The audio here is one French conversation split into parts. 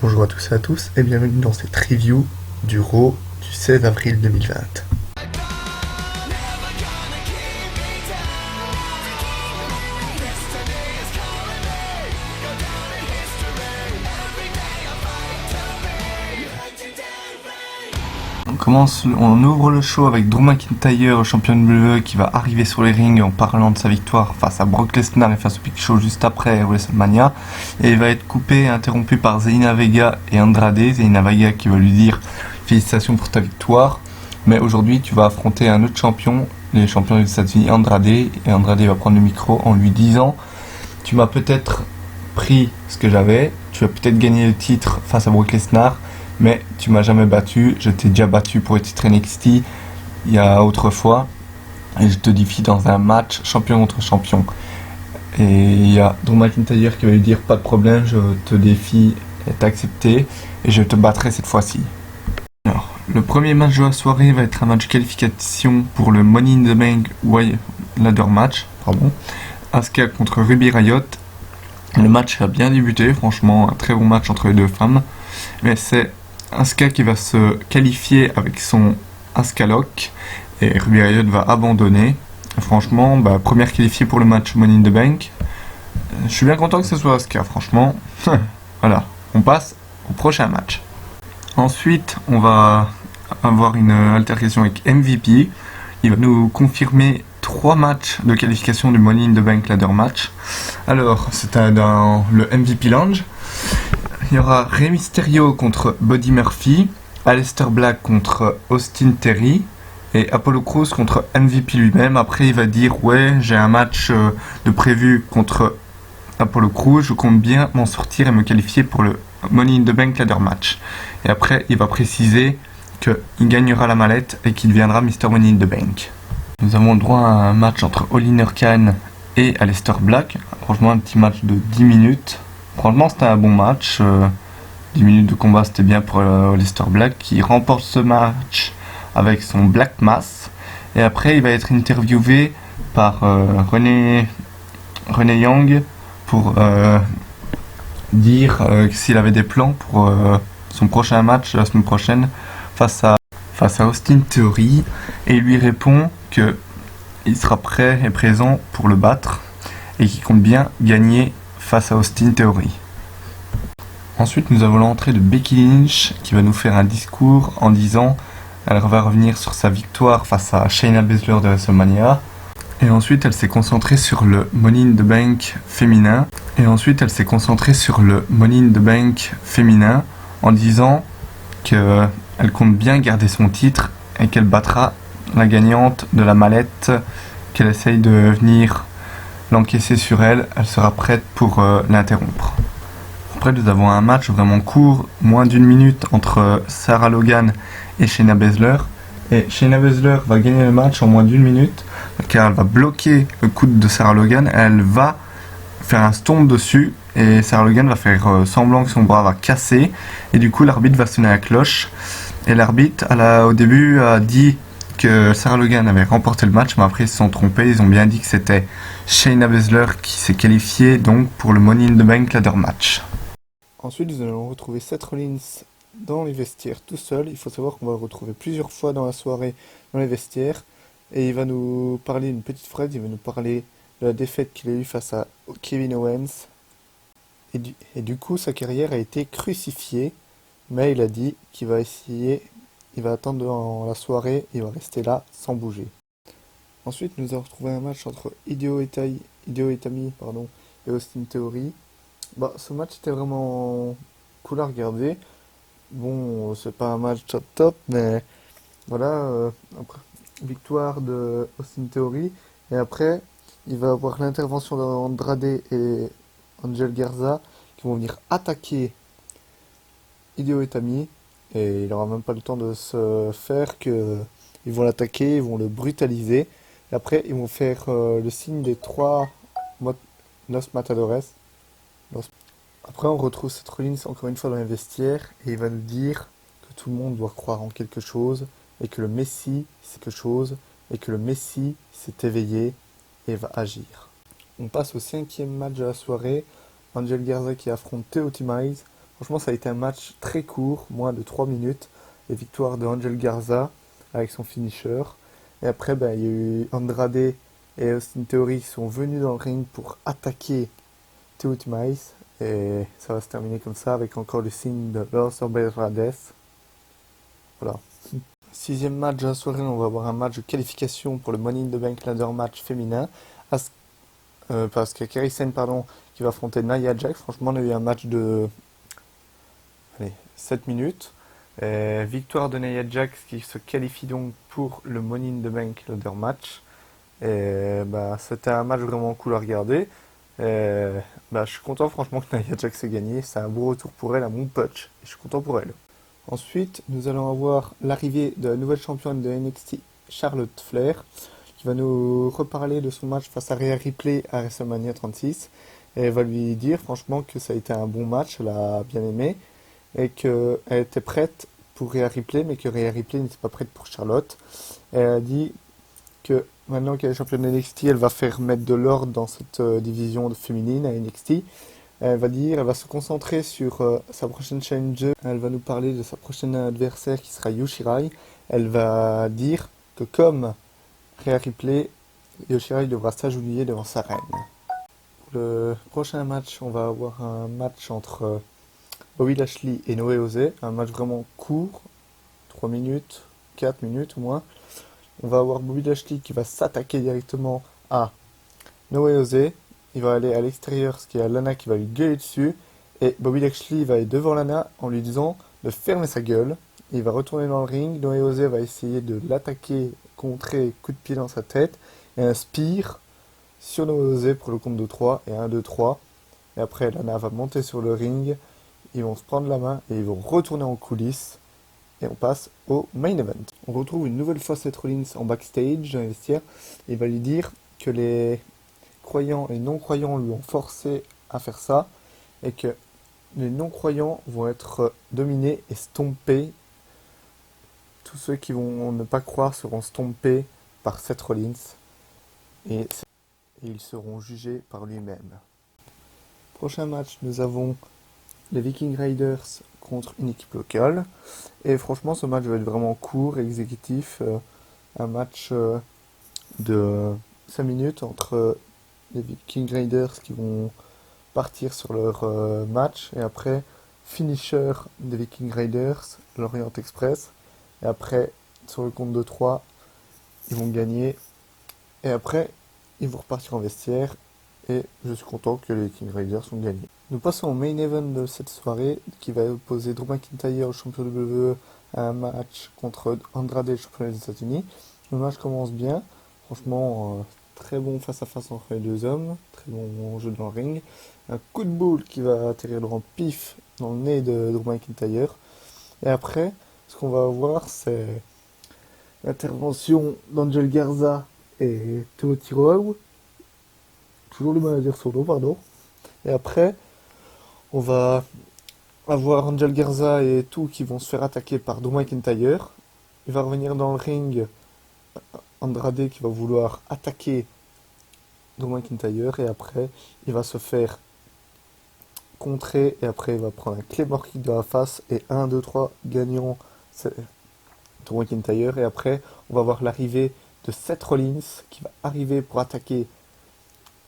Bonjour à tous et à tous et bienvenue dans cette review du Raw du 16 avril 2020. On ouvre le show avec Drew McIntyre, champion WWE, qui va arriver sur les rings en parlant de sa victoire face à Brock Lesnar et face au Big Show juste après WrestleMania. Et il va être coupé et interrompu par Zelina Vega et Andrade. Zelina Vega qui va lui dire félicitations pour ta victoire, mais aujourd'hui tu vas affronter un autre champion, les champions des États-Unis, Andrade. Et Andrade va prendre le micro en lui disant: tu m'as peut-être pris ce que j'avais, tu as peut-être gagné le titre face à Brock Lesnar, mais tu m'as jamais battu. Je t'ai déjà battu pour le titre NXT il y a autrefois, et je te défie dans un match champion contre champion. Et il y a Drew McIntyre qui va lui dire: pas de problème, je te défie est accepté et je te battrai cette fois-ci. Alors, le premier match de la soirée va être un match de qualification pour le Money in the Bank Ladder Match, Asuka contre Ruby Riott. Le match a bien débuté, franchement un très bon match entre les deux femmes, mais c'est Asuka qui va se qualifier avec son Asuka Lock et Ruby Riott va abandonner. Franchement, première qualifiée pour le match Money in the Bank. Je suis bien content que ce soit Asuka, franchement. Voilà, on passe au prochain match. Ensuite, on va avoir une altercation avec MVP. Il va nous confirmer 3 matchs de qualification du Money in the Bank Ladder Match. Alors, c'est dans le MVP Lounge. Il y aura Rey Mysterio contre Buddy Murphy, Aleister Black contre Austin Theory et Apollo Crews contre MVP lui-même. Après, il va dire: ouais, j'ai un match de prévu contre Apollo Crews, je compte bien m'en sortir et me qualifier pour le Money in the Bank Ladder Match. Et après, il va préciser qu'il gagnera la mallette et qu'il deviendra Mr. Money in the Bank. Nous avons droit à un match entre Oliver Kahn et Aleister Black. Franchement, un petit match de 10 minutes. Franchement, c'était un bon match. 10 minutes de combat, c'était bien pour Aleister Black qui remporte ce match avec son Black Mass. Et après, il va être interviewé par René Young pour dire s'il avait des plans pour son prochain match la semaine prochaine face à Austin Theory. Et il lui répond qu'il sera prêt et présent pour le battre et qu'il compte bien gagner face à Austin Theory. Ensuite, nous avons l'entrée de Becky Lynch qui va nous faire un discours en disant qu'elle va revenir sur sa victoire face à Shayna Baszler de WrestleMania. Et ensuite, elle s'est concentrée sur le Money in the Bank féminin. En disant qu'elle compte bien garder son titre et qu'elle battra la gagnante de la mallette, qu'elle essaye de venir l'encaisser sur elle. Elle sera prête pour l'interrompre. Après, nous avons un match vraiment court, moins d'1 minute, entre Sarah Logan et Shayna Baszler. Et Shayna Baszler va gagner le match en moins d'1 minute, car elle va bloquer le coude de Sarah Logan. Elle va faire un stomp dessus, et Sarah Logan va faire semblant que son bras va casser. Et du coup, l'arbitre va sonner la cloche. Et l'arbitre, au début, a dit que Sarah Logan avait remporté le match, mais après ils se sont trompés. Ils ont bien dit que c'était Shayna Baszler qui s'est qualifiée donc pour le Money in the Bank Ladder Match. Ensuite, nous allons retrouver Seth Rollins dans les vestiaires tout seul. Il faut savoir qu'on va le retrouver plusieurs fois dans la soirée dans les vestiaires. Et il va nous parler une petite phrase, il va nous parler de la défaite qu'il a eue face à Kevin Owens. Et du coup, sa carrière a été crucifiée. Mais il a dit qu'il va essayer, il va attendre dans la soirée, il va rester là sans bouger. Ensuite, nous avons retrouvé un match entre Hideo Itami et Austin Theory. Ce match était vraiment cool à regarder. Bon, c'est pas un match top, mais voilà, après, victoire de Austin Theory. Et après, il va avoir l'intervention d'Andrade et Angel Garza qui vont venir attaquer Hideo Itami. Et il n'aura même pas le temps de se faire que ils vont l'attaquer, ils vont le brutaliser. Et après, ils vont faire le signe des 3 Los Matadores. Après, on retrouve Seth Rollins encore une fois dans les vestiaires et il va nous dire que tout le monde doit croire en quelque chose et que le Messie, c'est quelque chose et que le Messie s'est éveillé et va agir. On passe au 5e match de la soirée. Angel Garza qui affronte Theo Timize. Franchement, ça a été un match très court, moins de 3 minutes. Et victoire de Angel Garza avec son finisher. Et après, ben, il y a eu Andrade et Austin Theory qui sont venus dans le ring pour attaquer Teut Maïs. Et ça va se terminer comme ça avec encore le signe de Los Oberades. Voilà. Sixième match de la soirée, on va avoir un match de qualification pour le Money in the Bank Ladder match féminin. Parce que Kairi Sane, pardon, qui va affronter Nia Jax. Franchement, on a eu un match de 7 minutes. Victoire de Nia Jax qui se qualifie donc pour le Money in the Bank Ladder match. Et bah, c'était un match vraiment cool à regarder. Bah, je suis content franchement que Nia Jax ait gagné. C'est un beau retour pour elle, un bon punch. Et je suis content pour elle. Ensuite, nous allons avoir l'arrivée de la nouvelle championne de NXT, Charlotte Flair, qui va nous reparler de son match face à Rhea Ripley à WrestleMania 36. Et elle va lui dire franchement que ça a été un bon match, elle a bien aimé, et qu'elle était prête pour Rhea Ripley, mais que Rhea Ripley n'était pas prête pour Charlotte. Et elle a dit que maintenant qu'elle est championne de NXT, elle va faire mettre de l'ordre dans cette division féminine à NXT. Elle va se concentrer sur sa prochaine challenger. Elle va nous parler de sa prochaine adversaire qui sera Yoshirai. Elle va dire que comme Rhea Ripley, Yoshirai devra s'agenouiller devant sa reine. Pour le prochain match, on va avoir un match entre Bobby Lashley et Noé Osé. Un match vraiment court, 3 minutes, 4 minutes au moins. On va avoir Bobby Lashley qui va s'attaquer directement à Noé Osé. Il va aller à l'extérieur, ce qui est Lana qui va lui gueuler dessus. Et Bobby Lashley va aller devant Lana en lui disant de fermer sa gueule. Il va retourner dans le ring. Noé Osé va essayer de l'attaquer, contrer, coup de pied dans sa tête. Et un spear sur Noé Osé pour le compte de 3. Et 1, 2, 3. Et après, Lana va monter sur le ring. Ils vont se prendre la main et ils vont retourner en coulisses. Et on passe au main event. On retrouve une nouvelle fois Seth Rollins en backstage dans les vestiaires. Il va lui dire que les croyants et non-croyants lui ont forcé à faire ça et que les non-croyants vont être dominés et stompés. Tous ceux qui vont ne pas croire seront stompés par Seth Rollins et ils seront jugés par lui-même. Prochain match, nous avons les Viking Raiders contre une équipe locale. Et franchement, ce match va être vraiment court, exécutif. Un match de 5 minutes entre les Viking Raiders qui vont partir sur leur match. Et après, finisher des Viking Raiders, l'Orient Express. Et après, sur le compte de 3, ils vont gagner. Et après, ils vont repartir en vestiaire. Et je suis content que les Viking Raiders ont gagné. Nous passons au main event de cette soirée qui va opposer Drew McIntyre, le champion WWE, à un match contre Andrade, le champion des États-Unis. Le match commence bien. Franchement, très bon face-à-face entre les deux hommes. Très bon jeu dans le ring. Un coup de boule qui va atterrir dans le pif dans le nez de Drew McIntyre. Et après, ce qu'on va avoir, c'est l'intervention d'Angel Garza et Timothy Rowe. Toujours le mal à dire son nom, pardon. Et après, on va avoir Angel Garza et tout qui vont se faire attaquer par Drew McIntyre. Il va revenir dans le ring, Andrade qui va vouloir attaquer Drew McIntyre et après il va se faire contrer et après il va prendre un Claymore kick de la face et 1, 2, 3 gagnant Drew McIntyre et après on va voir l'arrivée de Seth Rollins qui va arriver pour attaquer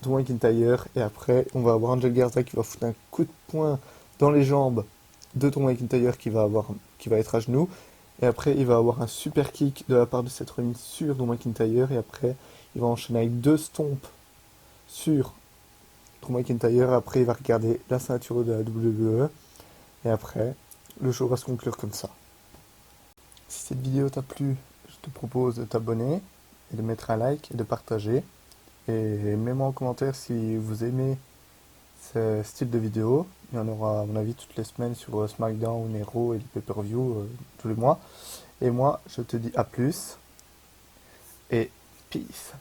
Drew McIntyre et après on va avoir Angel Garza qui va foutre un coup de poing dans les jambes de Drew McIntyre qui va être à genoux et après il va avoir un super kick de la part de Seth Rollins sur Drew McIntyre et après il va enchaîner avec 2 stomps sur Drew McIntyre et après il va regarder la ceinture de la WWE et après le show va se conclure comme ça. Si cette vidéo t'a plu, je te propose de t'abonner et de mettre un like et de partager. Et mets-moi en commentaire si vous aimez ce style de vidéo. Il y en aura à mon avis toutes les semaines sur SmackDown, Raw et les pay-per-view tous les mois. Et moi je te dis à plus et peace.